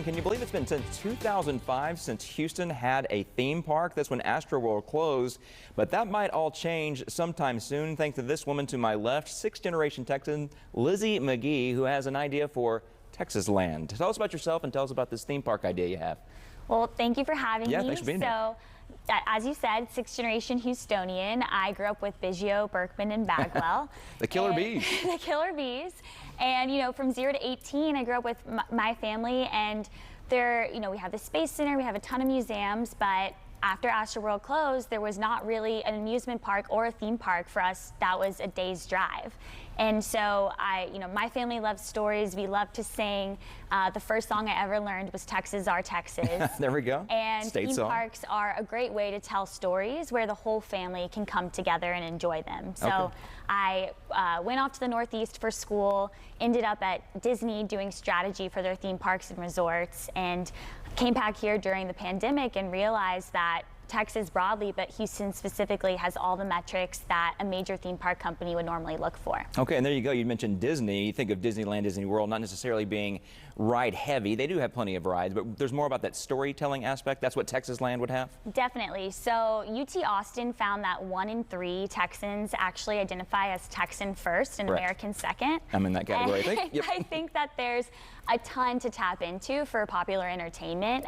And can you believe it's been since 2005 since Houston had a theme park? That's when Astroworld closed. But that might all change sometime soon, thanks to this woman to my left, sixth-generation Texan Lizzie McGee, who has an idea for Texas Land. Tell us about yourself and tell us about this theme park idea you have. Well, thank you for having me. Thanks for being here. As you said, sixth-generation Houstonian. I grew up with Biggio, Berkman, and Bagwell. The Killer Bees. The Killer Bees. And, you know, from 0 to 18, I grew up with my family, and there, you know, we have the Space Center, we have a ton of museums, but after Astroworld closed, there was not really an amusement park or a theme park for us that was a day's drive. And so my family loves stories. We love to sing. The first song I ever learned was Texas Our Texas. There we go. And State theme song. parks are a great way to tell stories where the whole family can come together and enjoy them. So Okay. I went off to the Northeast for school, ended up at Disney doing strategy for their theme parks and resorts, and came back here during the pandemic and realized that Texas broadly, but Houston specifically, has all the metrics that a major theme park company would normally look for. Okay, and there you go. You mentioned Disney. You think of Disneyland, Disney World, not necessarily being ride heavy. They do have plenty of rides, but there's more about that storytelling aspect. That's what Texas Land would have? Definitely. So UT Austin found that 1 in 3 Texans actually identify as Texan first and Correct. American second. I'm in that category, I think. Yep. I think that there's a ton to tap into for popular entertainment.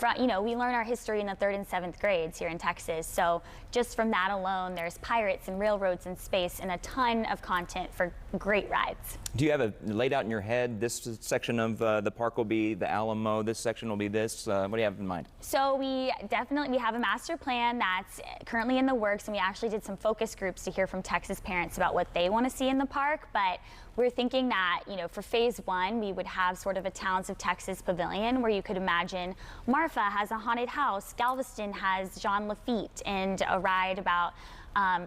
We learn our history in the 3rd and 7th grades here in Texas. So just from that alone, there's pirates and railroads and space and a ton of content for great rides. Do you have it laid out in your head? This section of the park will be the Alamo. This section will be this. What do you have in mind? So we have a master plan that's currently in the works, and we actually did some focus groups to hear from Texas parents about what they want to see in the park. But we're thinking that, for phase 1, we would have sort of a Towns of Texas pavilion where you could imagine Marfa has a haunted house, Galveston has Jean Lafitte, and a ride about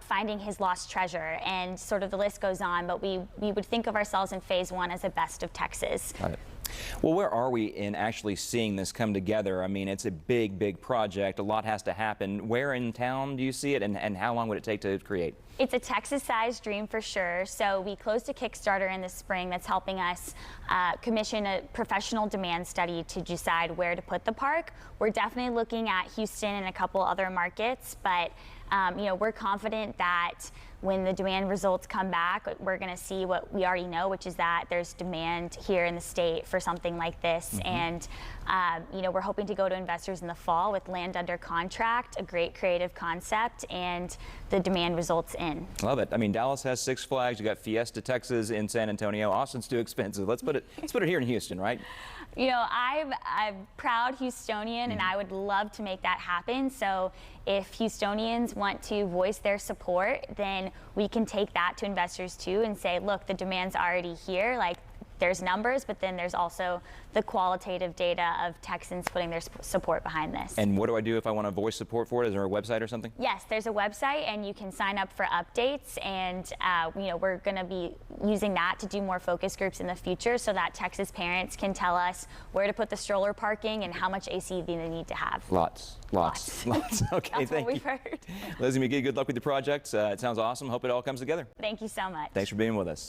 finding his lost treasure, and sort of the list goes on. But we would think of ourselves in phase 1 as a best of Texas. Got it. Well, where are we in actually seeing this come together? I mean, it's a big, big project. A lot has to happen. Where in town do you see it, and how long would it take to create? It's a Texas-sized dream for sure. So we closed a Kickstarter in the spring that's helping us commission a professional demand study to decide where to put the park. We're definitely looking at Houston and a couple other markets, but we're confident that when the demand results come back, we're going to see what we already know, which is that there's demand here in the state for something like this. And we're hoping to go to investors in the fall with land under contract, a great creative concept, and the demand results in. Love it. I mean, Dallas has Six Flags. You got Fiesta Texas in San Antonio. Austin's too expensive. Let's put it here in Houston, right? I'm a proud Houstonian, and I would love to make that happen. So if Houstonians want to voice their support, then we can take that to investors too and say, look, the demand's already here. Like, there's numbers, but then there's also the qualitative data of Texans putting their support behind this. And what do I do if I want to voice support for it? Is there a website or something? Yes, there's a website, and you can sign up for updates, and we're going to be using that to do more focus groups in the future so that Texas parents can tell us where to put the stroller parking and how much AC they need to have. Lots. Okay, That's thank what we've you. heard. Lizzie McGee, good luck with the project. It sounds awesome. Hope it all comes together. Thank you so much. Thanks for being with us.